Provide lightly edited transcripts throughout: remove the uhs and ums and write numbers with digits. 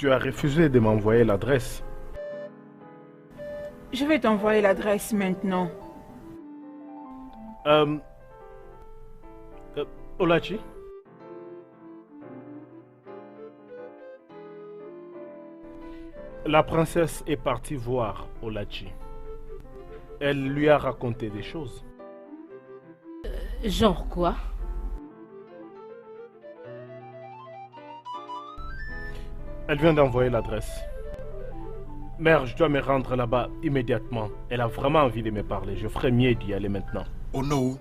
Tu as refusé de m'envoyer l'adresse. Je vais t'envoyer l'adresse maintenant. Olachi? La princesse est partie voir Olachi. Elle lui a raconté des choses. Genre quoi? Elle vient d'envoyer l'adresse. Mère, je dois me rendre là-bas immédiatement. Elle a vraiment envie de me parler. Je ferais mieux d'y aller maintenant. Oh non.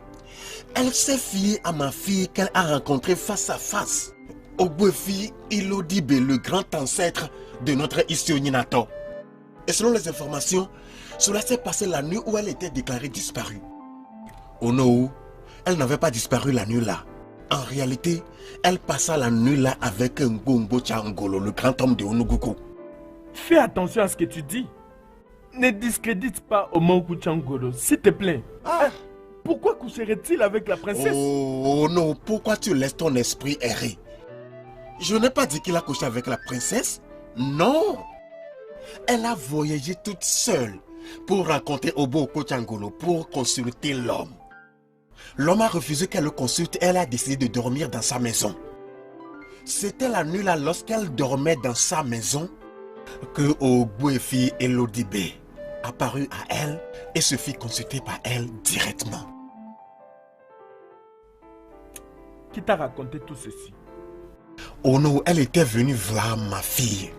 Elle s'est fiée à ma fille qu'elle a rencontrée face à face. Ogbuefi Ilodibe, le grand ancêtre de notre Issioninato. Et selon les informations, cela s'est passé la nuit où elle était déclarée disparue. Oh non, elle n'avait pas disparu la nuit là. En réalité, elle passa la nuit là avec Ngombo Changolo, le grand homme de Onuguku. Fais attention à ce que tu dis. Ne discrédite pas Omongu Changolo, s'il te plaît. Pourquoi coucherait-il avec la princesse? Oh non, pourquoi tu laisses ton esprit errer? Je n'ai pas dit qu'il a couché avec la princesse. Non. Elle a voyagé toute seule pour rencontrer Oboko Changolo pour consulter l'homme. L'homme a refusé qu'elle le consulte et elle a décidé de dormir dans sa maison. C'était la nuit là, lorsqu'elle dormait dans sa maison, que Ogbuefi Elodibe apparut à elle et se fit consulter par elle directement. Qui t'a raconté tout ceci? Oh non, elle était venue voir ma fille.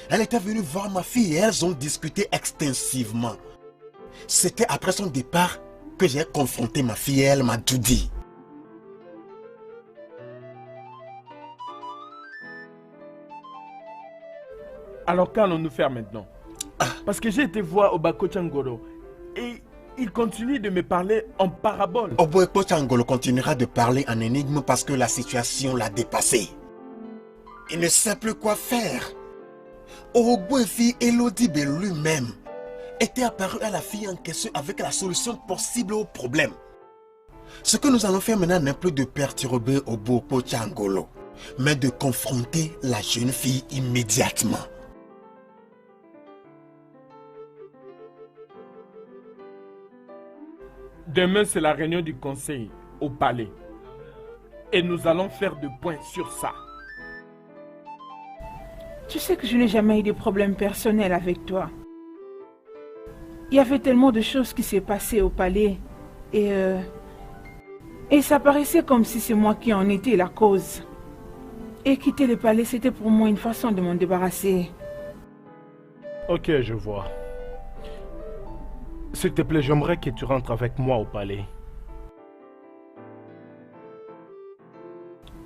Elle était venue voir ma fille et elles ont discuté extensivement. C'était après son départ que j'ai confronté ma fille et elle m'a tout dit. Alors qu'allons-nous faire maintenant? Parce que j'ai été voir Obako Changolo et il continue de me parler en parabole. Obako Changolo continuera de parler en énigme parce que la situation l'a dépassé. Il ne sait plus quoi faire. Ogbuefi Elodibe lui-même était apparu à la fille en question avec la solution possible au problème. Ce que nous allons faire maintenant n'est plus de perturber Oboko Changolo, mais de confronter la jeune fille immédiatement. Demain, c'est la réunion du conseil au palais. Et nous allons faire de points sur ça. Tu sais que je n'ai jamais eu de problème personnel avec toi. Il y avait tellement de choses qui s'est passées au palais. Et ça paraissait comme si c'est moi qui en étais la cause. Et quitter le palais, c'était pour moi une façon de m'en débarrasser. Ok, je vois. S'il te plaît, j'aimerais que tu rentres avec moi au palais.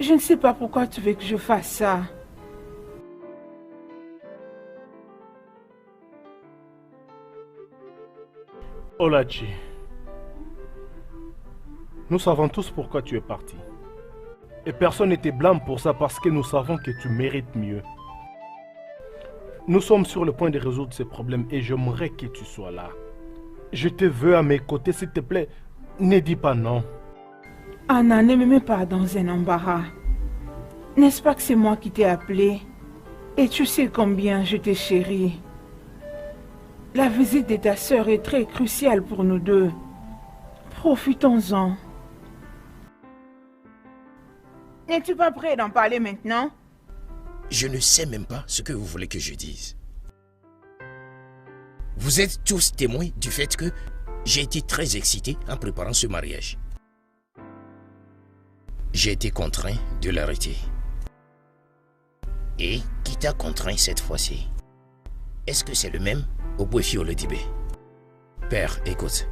Je ne sais pas pourquoi tu veux que je fasse ça. Olachi, nous savons tous pourquoi tu es parti. Et personne ne te blâme pour ça parce que nous savons que tu mérites mieux. Nous sommes sur le point de résoudre ces problèmes et j'aimerais que tu sois là. Je te veux à mes côtés, s'il te plaît. Ne dis pas non. Anna, ne me mets pas dans un embarras. N'est-ce pas que c'est moi qui t'ai appelé? Et tu sais combien je t'ai chéri. La visite de ta sœur est très cruciale pour nous deux. Profitons-en. N'es-tu pas prêt d'en parler maintenant? Je ne sais même pas ce que vous voulez que je dise. Vous êtes tous témoins du fait que j'ai été très excité en préparant ce mariage. J'ai été contraint de l'arrêter. Et qui t'a contraint cette fois-ci? Est-ce que c'est le même Ogbuefi Olodibe? Père, écoute.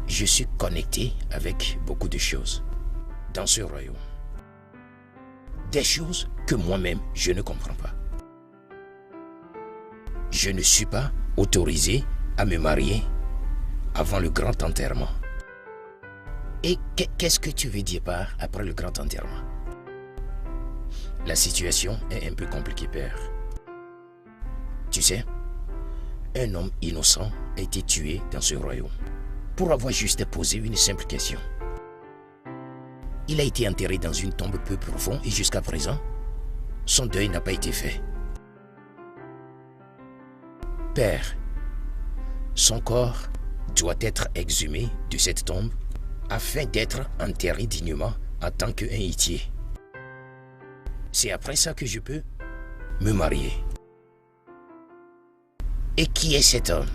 Je suis connecté avec beaucoup de choses dans ce royaume. Des choses que moi-même je ne comprends pas. Je ne suis pas autorisé à me marier avant le grand enterrement. Et qu'est-ce que tu veux dire par après le grand enterrement? La situation est un peu compliquée, père. Tu sais, un homme innocent a été tué dans ce royaume pour avoir juste posé une simple question. Il a été enterré dans une tombe peu profonde et jusqu'à présent, son deuil n'a pas été fait. Père, son corps doit être exhumé de cette tombe afin d'être enterré dignement en tant qu'un héritier. C'est après ça que je peux me marier. Et qui est cet homme?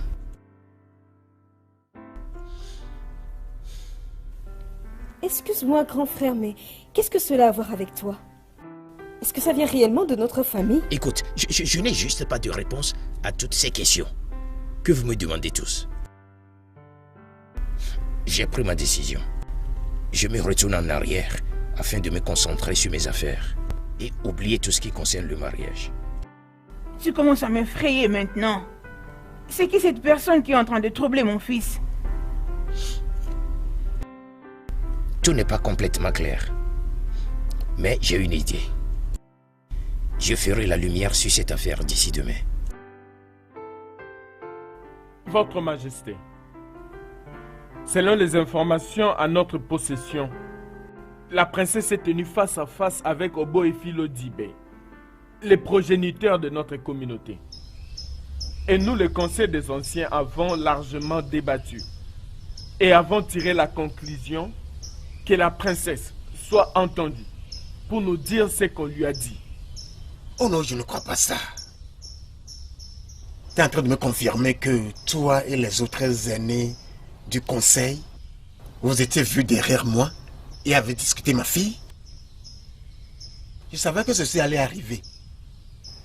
Excuse-moi, grand frère, mais qu'est-ce que cela a à voir avec toi? Est-ce que ça vient réellement de notre famille? Écoute, je n'ai juste pas de réponse à toutes ces questions que vous me demandez tous. J'ai pris ma décision. Je me retourne en arrière afin de me concentrer sur mes affaires et oublier tout ce qui concerne le mariage. Tu commences à m'effrayer maintenant. C'est qui cette personne qui est en train de troubler mon fils? Tout n'est pas complètement clair. Mais j'ai une idée. Je ferai la lumière sur cette affaire d'ici demain. Votre Majesté, selon les informations à notre possession, la princesse est tenue face à face avec Obo et Philo Dibé, les progéniteurs de notre communauté. Et nous, le Conseil des Anciens, avons largement débattu et avons tiré la conclusion que la princesse soit entendue pour nous dire ce qu'on lui a dit. Oh non, je ne crois pas ça. Tu es en train de me confirmer que toi et les autres aînés du conseil, vous étiez vus derrière moi et avez discuté ma fille? Je savais que ceci allait arriver.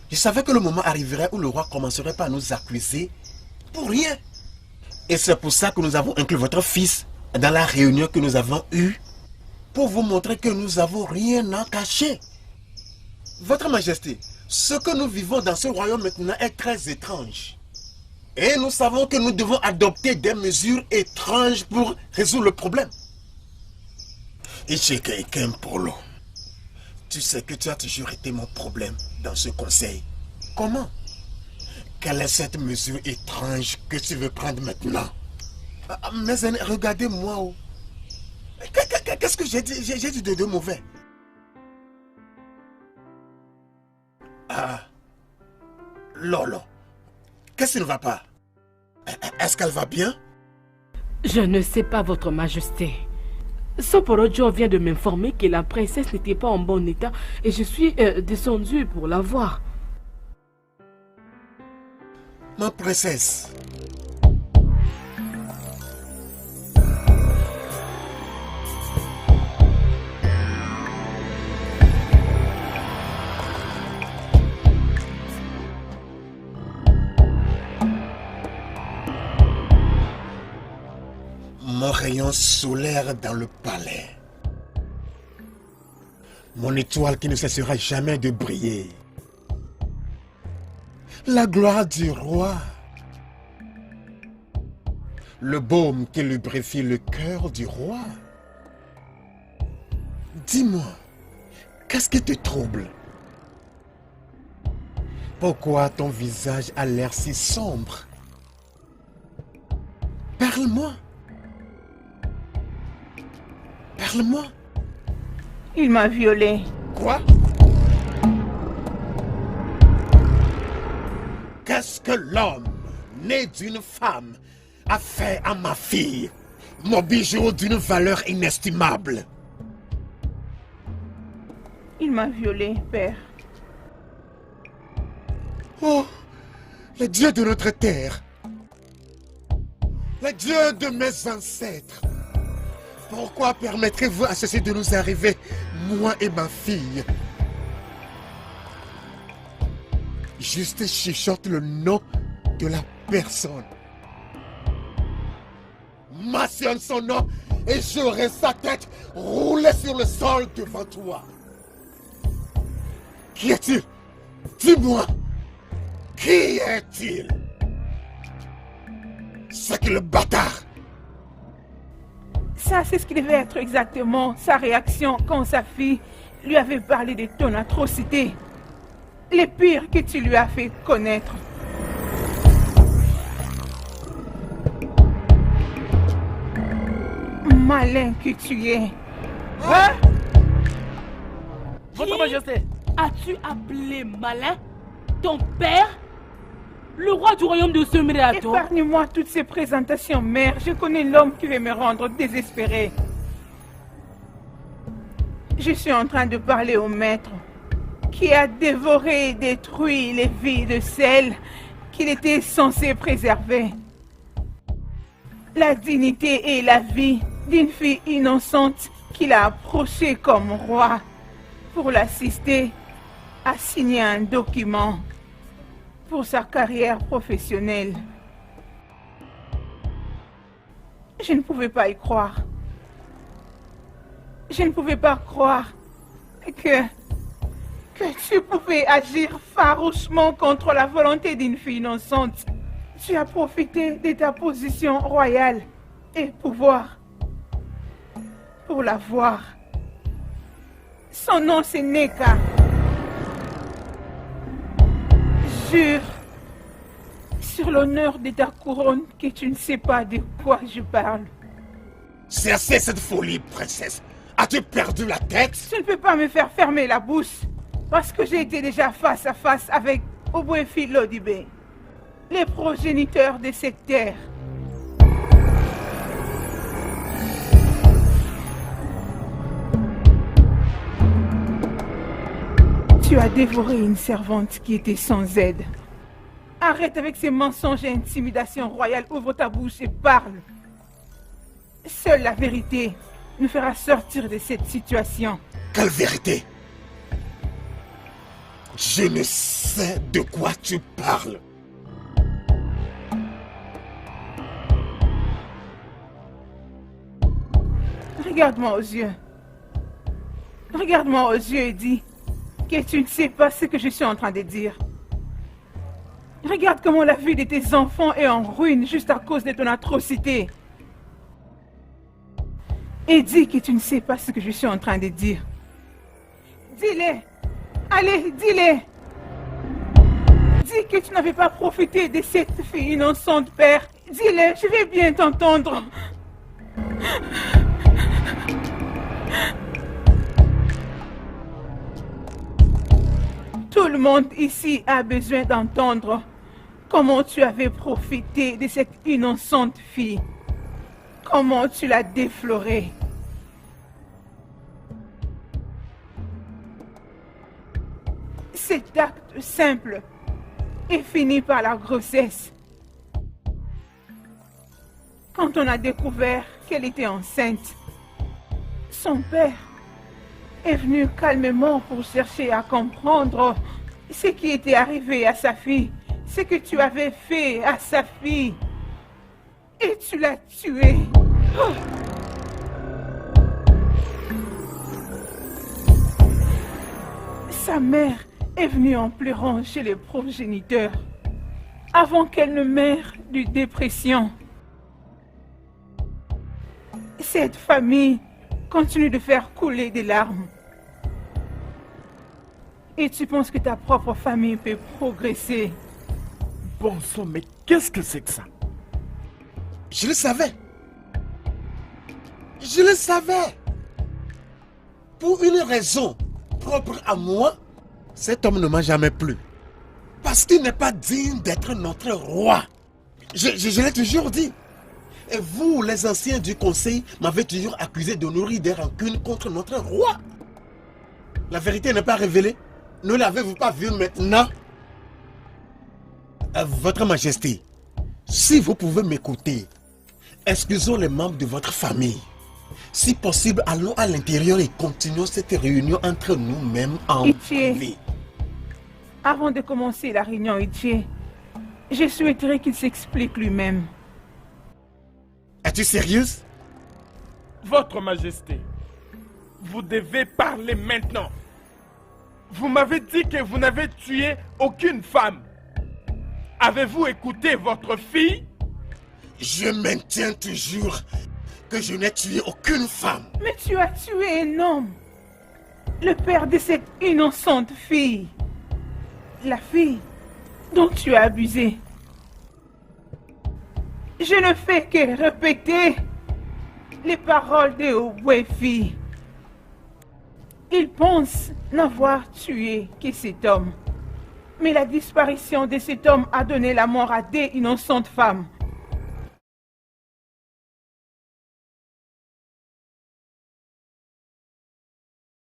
Je savais que le moment arriverait où le roi commencerait par nous accuser pour rien. Et c'est pour ça que nous avons inclus votre fils dans la réunion que nous avons eue, pour vous montrer que nous n'avons rien à cacher. Votre Majesté, ce que nous vivons dans ce royaume maintenant est très étrange. Et nous savons que nous devons adopter des mesures étranges pour résoudre le problème. Et chez quelqu'un, Polo, tu sais que tu as toujours été mon problème dans ce conseil. Comment? Quelle est cette mesure étrange que tu veux prendre maintenant? Mes amis, regardez-moi. Oh. Qu'est-ce que j'ai dit? J'ai dit de mauvais. Lolo, qu'est-ce qui ne va pas? Est-ce qu'elle va bien? Je ne sais pas, Votre Majesté. Soporojo vient de m'informer que la princesse n'était pas en bon état et je suis descendue pour la voir. Ma princesse. Mon rayon solaire dans le palais. Mon étoile qui ne cessera jamais de briller. La gloire du roi. Le baume qui lubrifie le cœur du roi. Dis-moi, qu'est-ce qui te trouble? Pourquoi ton visage a l'air si sombre? Parle-moi. Parle-moi. Il m'a violée. Quoi? Qu'est-ce que l'homme, né d'une femme, a fait à ma fille, mon bijou d'une valeur inestimable? Il m'a violée, père. Oh, le Dieu de notre terre, le Dieu de mes ancêtres, pourquoi permettrez-vous à ceci de nous arriver, moi et ma fille? Juste chuchote le nom de la personne. Mentionne son nom et j'aurai sa tête roulée sur le sol devant toi. Qui est-il? Dis-moi. Qui est-il? C'est que le bâtard. Ça, c'est ce qui devait être exactement sa réaction quand sa fille lui avait parlé de ton atrocité. Les pires que tu lui as fait connaître. Malin que tu es. Votre Majesté. As-tu appelé malin ton père, le roi du royaume de Semereato? Épargne-moi toutes ces présentations, mère. Je connais l'homme qui va me rendre désespéré. Je suis en train de parler au maître qui a dévoré et détruit les vies de celles qu'il était censé préserver. La dignité et la vie d'une fille innocente qu'il a approchée comme roi pour l'assister à signer un document pour sa carrière professionnelle. Je ne pouvais pas y croire. Je ne pouvais pas croire que tu pouvais agir farouchement contre la volonté d'une fille innocente. Tu as profité de ta position royale et pouvoir pour la voir. Son nom c'est Neka. Jure sur l'honneur de ta couronne que tu ne sais pas de quoi je parle. C'est assez cette folie, princesse. As-tu perdu la tête? Tu ne peux pas me faire fermer la bouche parce que j'ai été déjà face à face avec Obuefi Lodibe, les progéniteurs de cette terre. Tu as dévoré une servante qui était sans aide. Arrête avec ces mensonges et intimidations royales. Ouvre ta bouche et parle. Seule la vérité nous fera sortir de cette situation. Quelle vérité? Je ne sais de quoi tu parles. Regarde-moi aux yeux. Regarde-moi aux yeux et dis que tu ne sais pas ce que je suis en train de dire. Regarde comment la vie de tes enfants est en ruine juste à cause de ton atrocité. Et dis que tu ne sais pas ce que je suis en train de dire. Dis-le. Allez, dis-le. Dis que tu n'avais pas profité de cette fille innocente, père. Dis-le, je vais bien t'entendre. Tout le monde ici a besoin d'entendre comment tu avais profité de cette innocente fille. Comment tu l'as déflorée. Cet acte simple est fini par la grossesse. Quand on a découvert qu'elle était enceinte, son père est venu calmement pour chercher à comprendre ce qui était arrivé à sa fille, ce que tu avais fait à sa fille. Et tu l'as tuée. Oh. Sa mère est venue en pleurant chez les progéniteurs avant qu'elle ne meure de dépression. Cette famille continue de faire couler des larmes. Et tu penses que ta propre famille peut progresser? Bon sang, mais qu'est-ce que c'est que ça? Je le savais. Je le savais. Pour une raison propre à moi, cet homme ne m'a jamais plu. Parce qu'il n'est pas digne d'être notre roi. Je l'ai toujours dit. Et vous, les anciens du conseil, m'avez toujours accusé de nourrir des rancunes contre notre roi. La vérité n'est pas révélée. Ne l'avez-vous pas vu maintenant? Votre Majesté, si vous pouvez m'écouter, excusons les membres de votre famille. Si possible, allons à l'intérieur et continuons cette réunion entre nous-mêmes en privé. Avant de commencer la réunion, Ichi, je souhaiterais qu'il s'explique lui-même. Es-tu sérieuse? Votre Majesté, vous devez parler maintenant. Vous m'avez dit que vous n'avez tué aucune femme. Avez-vous écouté votre fille? Je maintiens toujours que je n'ai tué aucune femme. Mais tu as tué un homme. Le père de cette innocente fille. La fille dont tu as abusé. Je ne fais que répéter les paroles de Obuefi. Il pense n'avoir tué que cet homme. Mais la disparition de cet homme a donné la mort à des innocentes femmes.